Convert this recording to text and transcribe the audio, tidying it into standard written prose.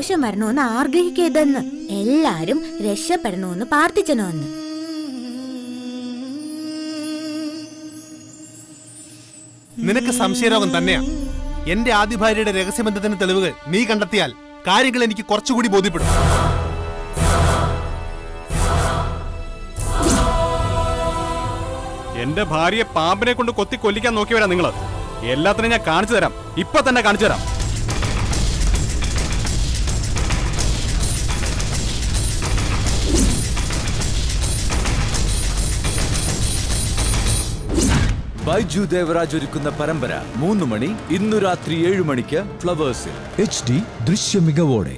ദോഷം വരണോന്ന് ആഗ്രഹിക്കരുതെന്ന്, എല്ലാരും രക്ഷപ്പെടണോന്ന് പ്രാർത്ഥിച്ചണോന്ന്. നിനക്ക് സംശയരോഗം തന്നെയാ. എന്റെ ആദ്യ ഭാര്യയുടെ രഹസ്യബന്ധത്തിന് തെളിവുകൾ നീ കണ്ടെത്തിയാൽ കാര്യങ്ങൾ എനിക്ക് കുറച്ചുകൂടി ബോധ്യപ്പെടും. എന്റെ ഭാര്യയെ പാമ്പിനെ കൊണ്ട് കൊത്തി കൊല്ലിക്കാൻ നോക്കിയവരാ നിങ്ങള്. എല്ലാത്തിനും ഞാൻ കാണിച്ചു തരാം, ഇപ്പൊ തന്നെ കാണിച്ചു തരാം. ബൈജു ദേവരാജ് ഒരുക്കുന്ന പരമ്പര 3 മണി ഇന്നു രാത്രി 7 മണിക്ക് ഫ്ലവേഴ്സിൽ. HD ദൃശ്യ മികവോടെ.